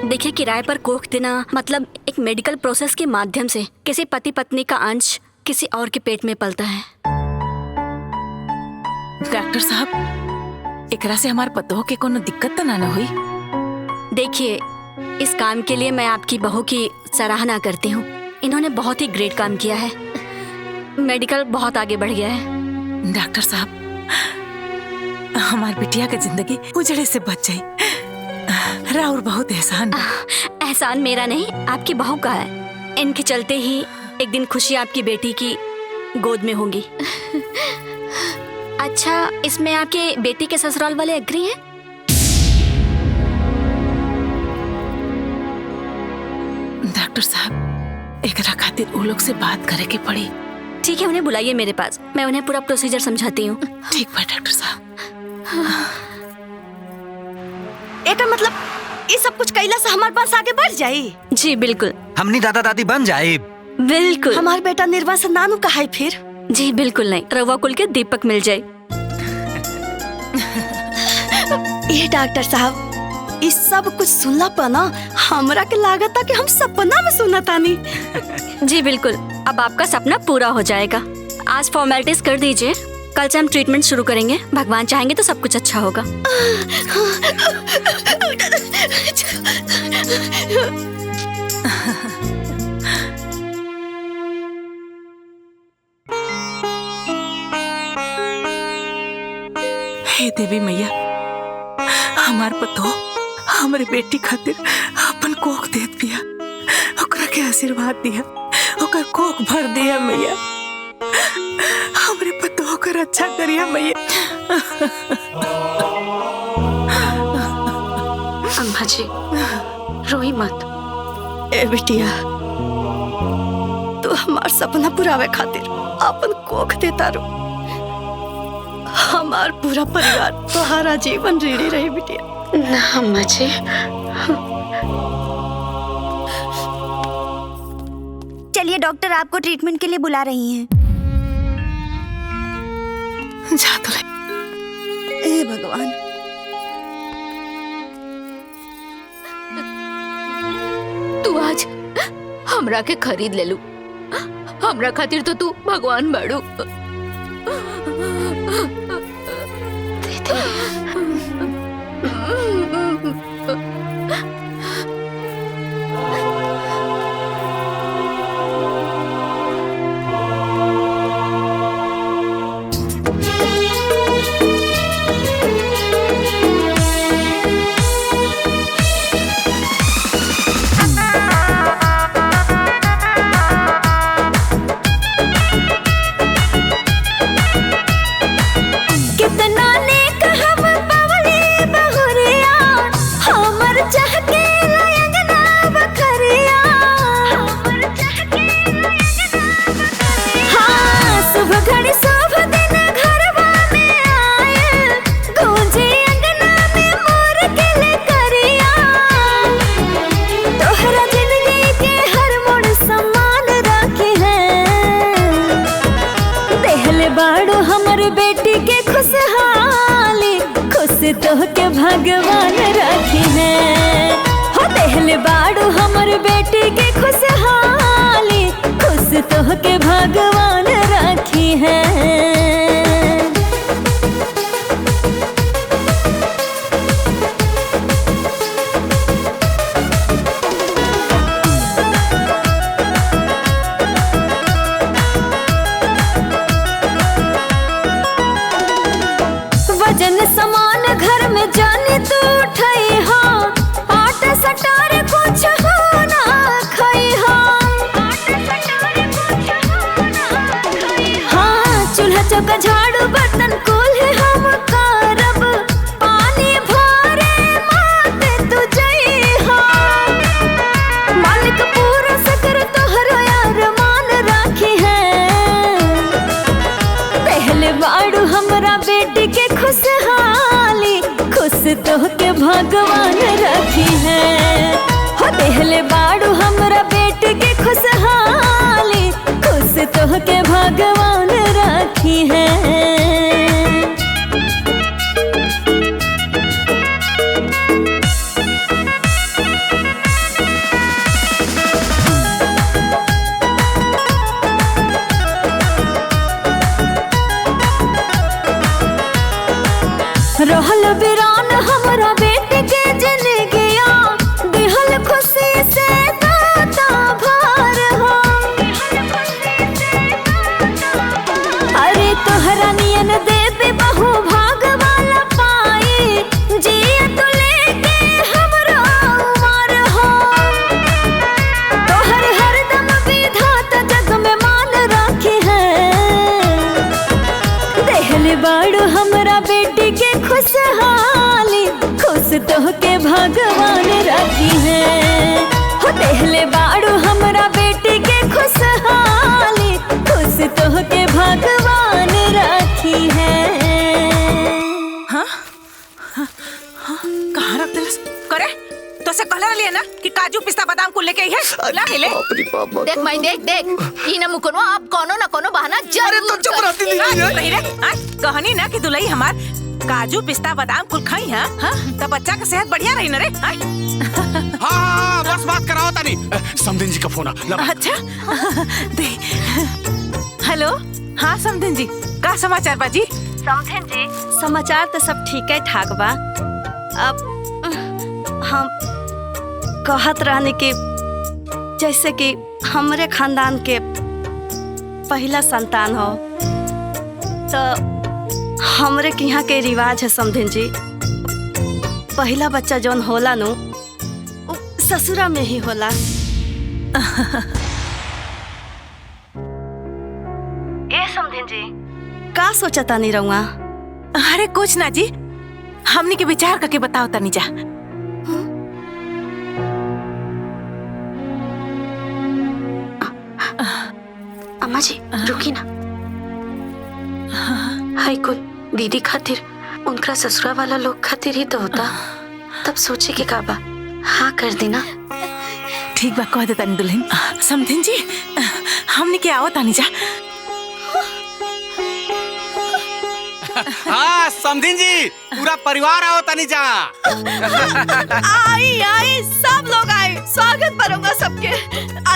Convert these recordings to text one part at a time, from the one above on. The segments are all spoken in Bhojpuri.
देखिए, किराए पर कोख देना मतलब एक मेडिकल प्रोसेस के माध्यम से किसी पति पत्नी का अंश किसी और के पेट में पलता है। डॉक्टर साहब, एकरा से हमार पतोह के कोनो दिक्कत तो ना हुई? देखिए, इस काम के लिए मैं आपकी बहू की सराहना करती हूँ। इन्होंने बहुत ही ग्रेट काम किया है। मेडिकल बहुत आगे बढ़ गया है। डॉक्टर साहब, हमार बिटिया की जिंदगी उजड़े से बच गई। राउर बहुत एहसान। एहसान मेरा नहीं, आपकी बहू का है। इनके चलते ही एक दिन खुशी आपकी बेटी की गोद में होंगी। अच्छा, इसमें आपके बेटी के ससुराल वाले एग्री हैं? डॉक्टर साहब, एकरा खातिर वो लोग से बात करे के पड़ी। ठीक है, उन्हें बुलाइए मेरे पास, मैं उन्हें पूरा प्रोसीजर समझाती हूँ। ठीक बा डॉक्टर साहब। एका मतलब ये सब कुछ कैला से हमारे पास आगे बढ़ जाई? जी बिल्कुल। हमनी दादा दादी बन जाए। बिल्कुल। हमार बेटा निर्वा से नानू कहा है फिर? जी बिल्कुल नहीं, रवा कुल के दीपक मिल जाए। ये डॉक्टर साहब, इस सब कुछ सुनला पर ना हमरा के लागत था कि हम सपना में सुना तानी। जी बिल्कुल, अब आपका सपना पूरा हो जाएगा। आज फॉर्मेलिटीज कर दीजिए, कल से हम ट्रीटमेंट शुरू करेंगे। भगवान चाहेंगे तो सब कुछ अच्छा होगा। हे देवी मैया, हमार पतो हमारे बेटी खातिर अपन कोख देत पिया, ओकरा के आशीर्वाद दिया, ओकर कोख भर दिया मैया। हमारे पतो ओकर अच्छा करिया मैया। अम्मा जी, रोई मत। ए बिटिया, तू हमार सपना पुरावे खातिर अपन कोख देता रो। हमार पूरा परिवार तुम्हारा जीवन ऋणी रही बिटिया। ना अम्मा जी। चलिए, डॉक्टर आपको ट्रीटमेंट के लिए बुला रही हैं। जा तो ले। ए भगवान, तू आज हमरा के खरीद ले लू। हमरा खातिर तो तू भगवान बाड़ू। बेटी के खुशहाली खुश तो के भगवान राखी है। हो देहले बाड़ू हमर बेटी के खुशहाली खुश तो के भगवान राखी है। वजन समान घर में जाने तू उठाई हो, आटा सटार कुछ हो ना खाई हो। हाँ, चूल्हा चौका झाड़ू बर्तन कोल्हे हम करब, पानी भरे माते तू जई हो। मालिक पूरा सकर तोहरो यार मान राखी है। पहले बाड़ू हमरा बेटी के खुशहाली खुश तो के भगवान राखी है। हो देहले बाड़ू हमरा बेटी के खुशहाली खुश तो के भगवान राखी है। तो के भगवान राखी है हो देहले बाड़ू हमरा बेटी के खुशहाली खुश तो के भगवान राखी है। कहाँ रख दिलस करे तो से कहले रही है ना कि काजू पिस्ता बादाम को लेके आई है ला ले देख माई देख ई न मुकनो आप कोनो न कोनो बहाना जरूर तो चुप रहती नहीं कहनी ना कि दुलई हमार काजू पिस्ता बादाम कुल खाई है तब बच्चा का सेहत बढ़िया रही ना रे। हाँ बस बात कराओ तानी समधिन जी का फोन अच्छा दे हेलो हाँ समधिन जी का समाचार बाजी। समझें जी समाचार तो सब ठीक है ठाक बा। अब हम कहत रहने कि जैसे कि हमारे खानदान के पहला संतान हो तो हमरे के यहाँ के रिवाज है समझें जी पहला बच्चा जौन होला नु ससुरा में ही होला। ए समझें जी का सोचता नहीं रहूँगा। अरे कुछ ना जी हमने के विचार करके बताओ तनी जा। अम्मा जी रुकी ना। हाय कुल दीदी खातिर उनका ससुरा वाला लोग खातिर ही तो होता तब सोचे के काबा हाँ कर देना। ठीक बा कह देता दुल्हन समधिन जी हमने के आओ तानी जा। हाँ समधिन जी पूरा परिवार आओ तानी जा। आई आई सब लोग आए स्वागत करूंगा सबके।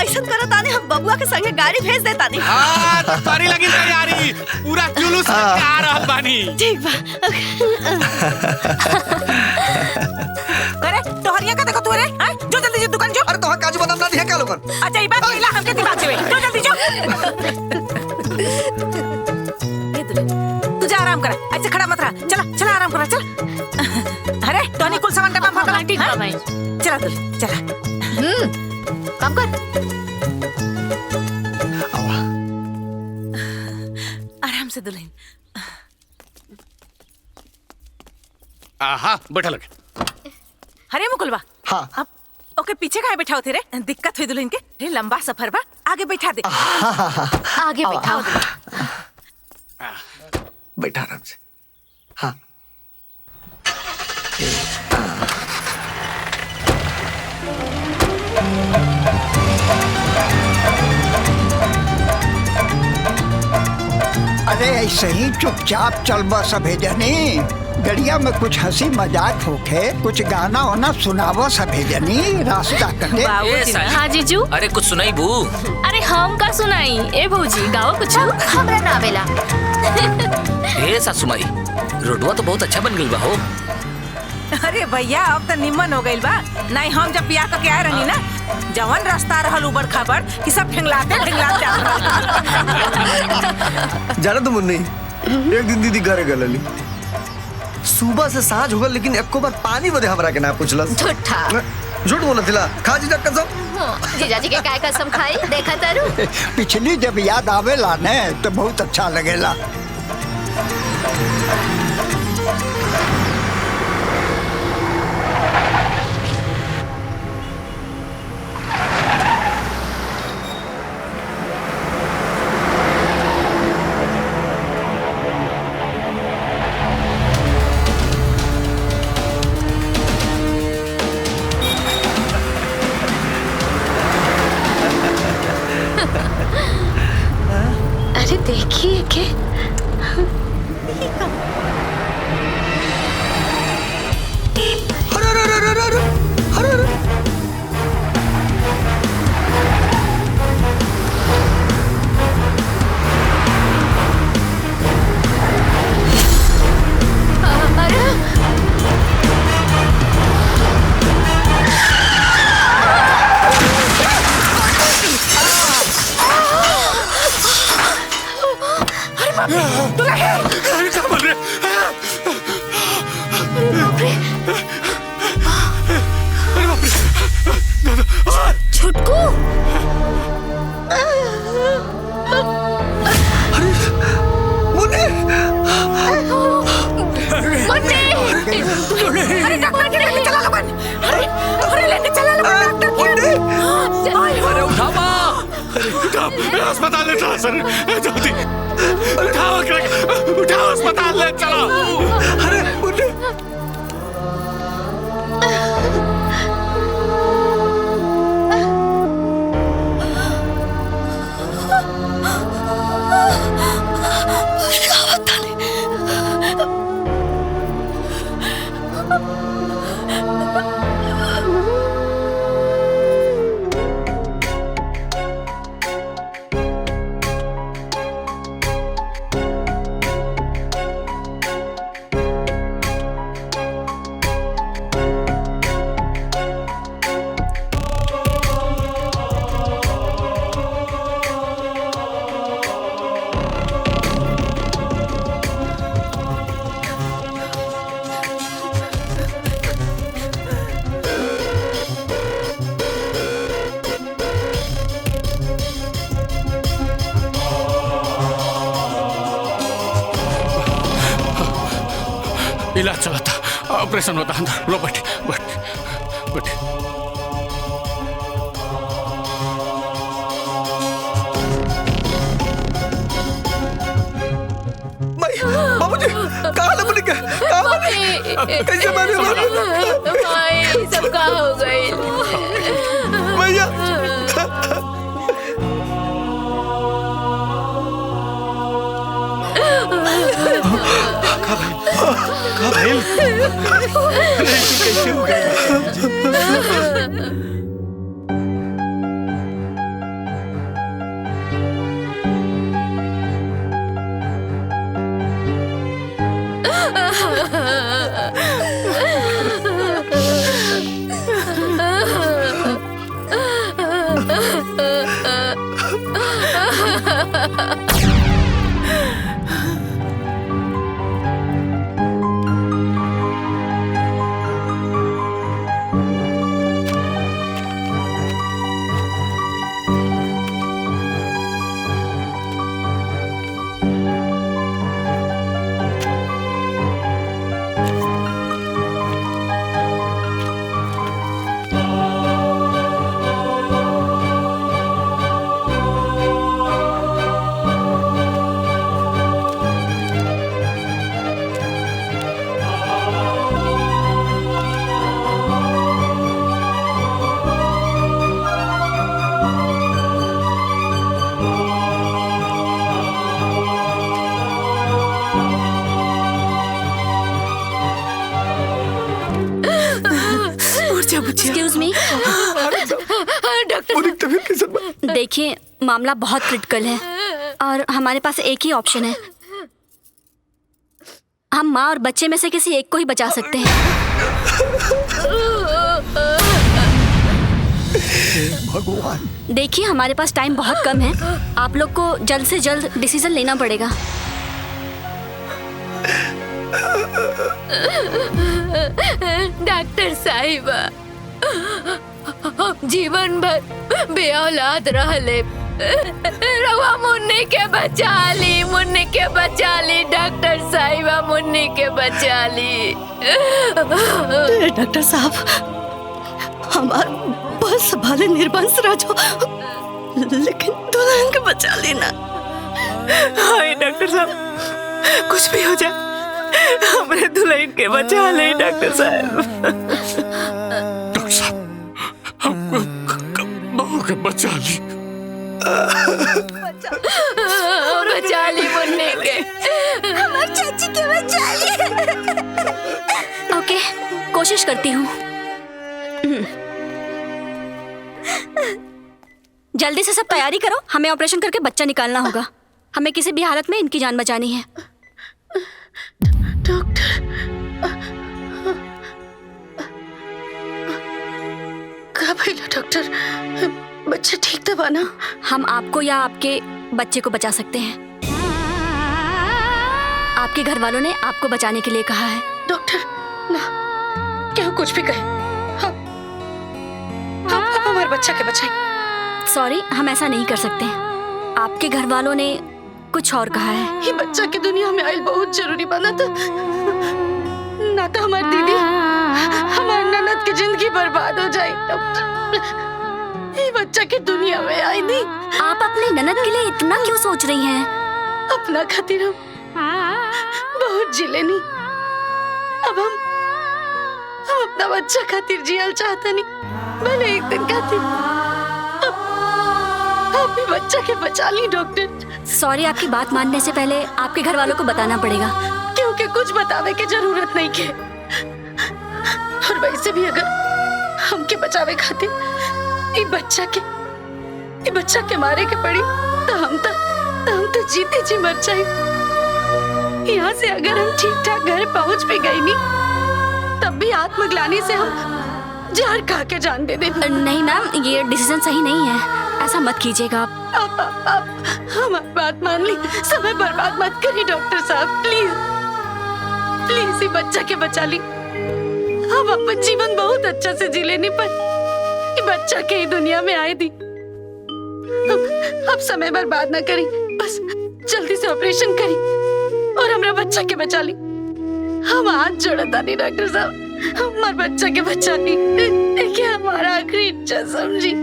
ऐसा करो तानी हम बबुआ के संगे गाड़ी भेज देता नहीं। हाँ तारी लगी तैयारी पूरा जुलूस लेके आ रहल बानी। ठीक बा अरे तोहरिया का देखो तू रे जो जल्दी जो दुकान जो। अरे तो काजू बादाम ना दिया क्या लोगन। अच्छा ये बात पहिला हमके दिमाग से जो जल्दी जो। तू जा आराम कर ऐसे खड़ा मत रह चला चला आराम कर चल। अरे टोनी कुल सामान डब्बा में ठीक है भाई चला तू चला काम कर। आराम से दुल्हन। हाँ बैठा लगे। अरे मुकुलवा हाँ अब ओके पीछे काहे बैठाओ थे रे दिक्कत हुई दुल्हन के रे लंबा सफर बा आगे बैठा दे। आगे बैठाओ। बैठा आराम से। हाँ अरे ऐसे ही चुपचाप चल बस सभे जनी गड़िया में कुछ हंसी मजाक होके कुछ गाना वाना सुनावो सभे जनी रास्ता कटे। हाँ जीजू अरे कुछ सुनाई बू। अरे हम का सुनाई ए भौजी गाओ कुछ हमरा ना आवेला। ए सासुमाई रोडवा तो बहुत अच्छा बन गई बा हो। अरे भैया अब तो निम्न हो गइल बा नहीं हम जब पिया के आए रही ना जवन रास्ता रहल उबड़ खाबड़ कि सब ठेंगलाते जाना तो मुन्नी एक दिन दीदी घरे गलली सुबह से सांझ हो गल लेकिन एको बार पानी बदे हमरा के ना पूछलस। झूठा झूठ बोलत थिला खा जी टक्कर सब। जीजाजी के काय कसम खाई देखा तारू। पिछली जब याद आवेला ने तो बहुत अच्छा लगेला। अरे देखिए के छुटकू मुन्नी अरे डॉक्टर अस्पताल ले चलो सर, जल्दी उठाओ अस्पताल ले चलो। अरे मुन्ने इलाज चला था, ऑपरेशन होता अंदर। लो बैठे बैठे बैठे। बाबूजी कहाँ है मुन्ने? कैसे मारे? भाई सब कहाँ हो गए? भैया कहाँ भाई? कैसे हो गए? एक्सक्यूज मी डॉक्टर, देखिए मामला बहुत क्रिटिकल है और हमारे पास एक ही ऑप्शन है। हम माँ और बच्चे में से किसी एक को ही बचा सकते हैं। भगवान, देखिए हमारे पास टाइम बहुत कम है, आप लोग को जल्द से जल्द डिसीजन लेना पड़ेगा। डॉक्टर साहिबा, जीवन भर बेऔलाद रहले, रवा मुन्नी के बचा ली, मुन्नी के बचा ली। डॉक्टर साहिबा मुन्नी के बचा ली। डॉक्टर साहब, हमार बस भले निर्वंश राजो, लेकिन दुल्हन के बचा लेना। हाय डॉक्टर साहब, कुछ भी हो जाए हमारे दुल्हन के बचा ले। डॉक्टर साहब, डॉक्टर साहब, हमको बहू के बचा ली, बचा ली मुन्नी के, हमारी चाची के बचा ली। ओके, कोशिश करती हूँ। जल्दी से सब तैयारी करो, हमें ऑपरेशन करके बच्चा निकालना होगा। हमें किसी भी हालत में इनकी जान बचानी है। डॉक्टर, क्या भइला डॉक्टर? बच्चा ठीक था ना? हम आपको या आपके बच्चे को बचा सकते हैं। आपके घर वालों ने आपको बचाने के लिए कहा है। डॉक्टर ना, क्या कुछ भी कहे, हम हमारे बच्चा के बचाएं। सॉरी, हम ऐसा नहीं कर सकते। आपके घर वालों ने कुछ और कहा है। ये बच्चा की दुनिया में आयल बहुत जरूरी बना था, ना तो हमारी दीदी, हमारी ननद की जिंदगी बर्बाद हो जाए। डॉक्टर, ये बच्चा की दुनिया में आई नहीं। आप अपने ननद के लिए इतना क्यों सोच रही हैं? अपना खातिर हम बहुत जी लेनी। अब हम अपना बच्चा खातिर जियल चाहता नहीं, भले एक दिन खातिर। आप भी बच्चा के बचा ली डॉक्टर। सॉरी, आपकी बात मानने से पहले आपके घर वालों को बताना पड़ेगा। क्योंकि कुछ बतावे की जरूरत नहीं के। और वैसे भी अगर हमके बचावे खातिर ये बच्चा के मारे के पड़ी तो हम तो जीते जी मर जाए। यहाँ से अगर हम ठीक ठाक घर पहुँच भी गई नहीं तब भी आत्मग्लानि से हम जहर खा के जान दे दे। नहीं मैम, ये डिसीजन सही नहीं है, ऐसा मत कीजिएगा आप हमारी बात मान ली। समय बर्बाद मत करिए डॉक्टर साहब, प्लीज ये बच्चा के बचा ली। हम अपन जीवन बहुत अच्छा से जी लेने पर ये बच्चा के ही दुनिया में आए दी। अब समय बर्बाद ना करी, बस जल्दी से ऑपरेशन करी और हमारा बच्चा के बचा ली। हम हाथ जोड़ता नहीं डॉक्टर साहब, हमारे बच्चा के बचा ली। देखिए हमारा आखिरी इच्छा समझी।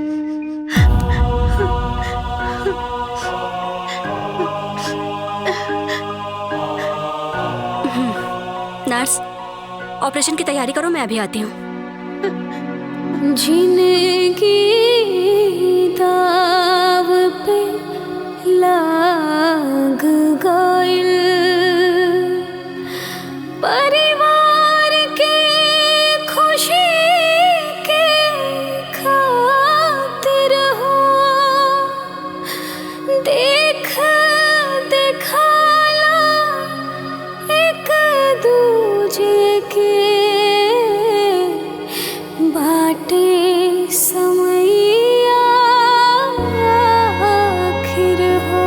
नर्स, ऑपरेशन की तैयारी करो, मैं अभी आती हूँ। जिंदगी दाव पे लाग गइल, परिवार के खुशी के खातिर हो, देखाला एक दूजे के बाटे समैया आखिर हो।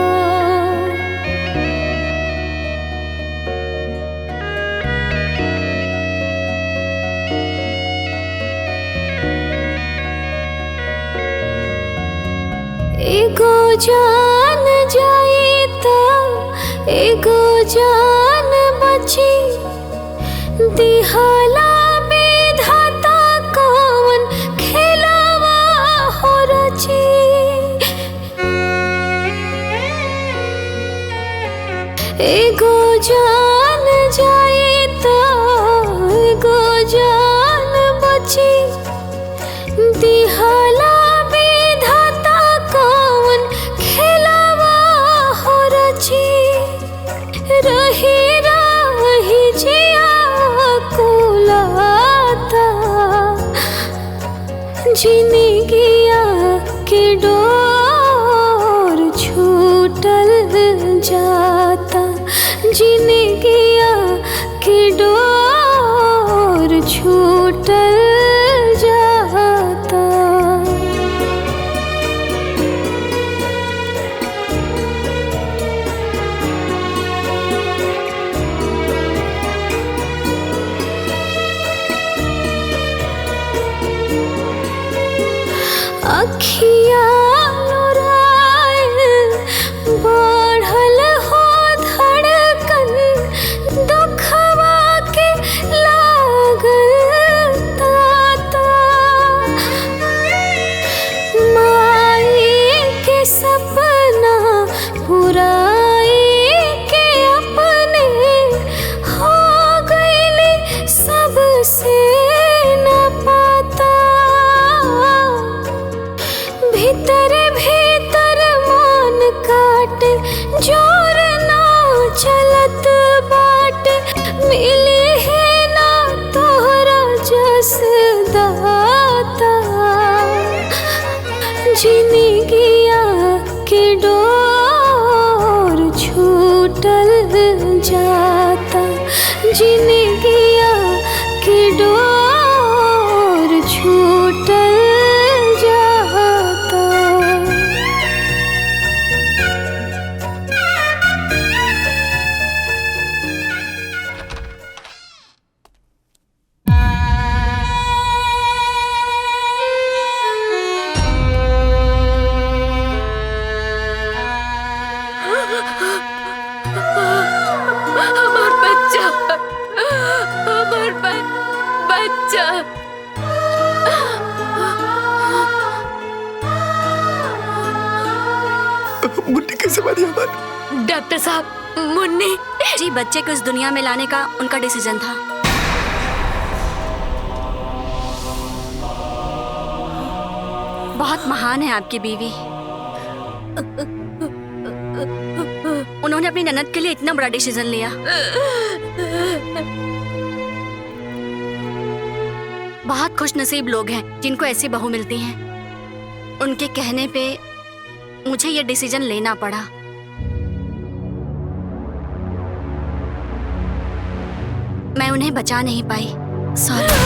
एगो जान जाई तो एगो जान बची, दिहाला विधाता कौन खेलावा हो रची। एगो जान जाई तो एगो जान बची, दिहाला विधाता कौन खेलावा हो रची। रही रही जिया कुलाता, जिंदगिया के डोर छूटल जाता, जिंदगिया के डोर छूटल जाता। अखिया लोराइल, बढ़ल हो धड़कन, दुखवा के लागल ताता। माई के सपना पुराई के अपने हो गइले सबसे न पाता। भीतर भीतर मन काट जोर ना चलत बाट, मिले है ना तोहरा जस दाता। जिंदगिया के डोर छूटल जाता, जिंदगिया के डोर छूटल जाता। कैसे बारी हमारी। डॉक्टर साहब, मुन्नी जी बच्चे को इस दुनिया में लाने का उनका डिसीजन था। बहुत महान है आपकी बीवी। उन्होंने अपनी ननद के लिए इतना बड़ा डिसीजन लिया। बहुत खुशनसीब लोग हैं जिनको ऐसी बहू मिलती हैं। उनके कहने पे मुझे ये डिसीजन लेना पड़ा। मैं उन्हें बचा नहीं पाई, सॉरी।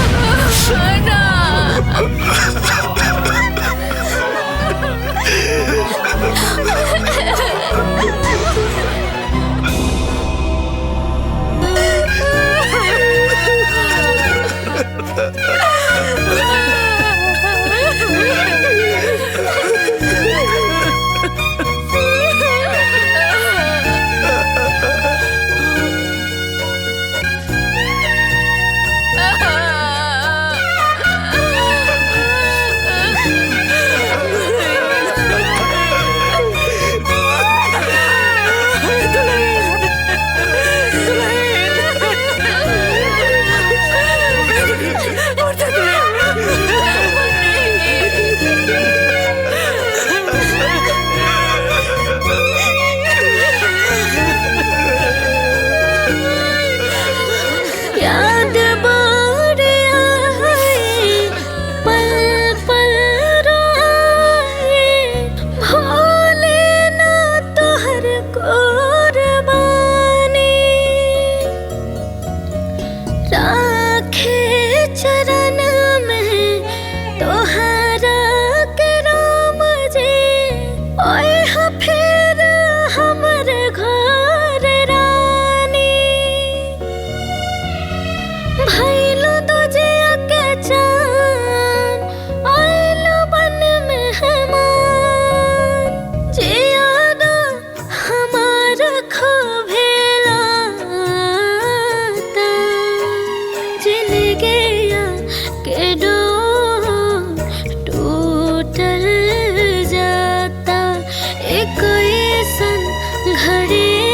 घड़ी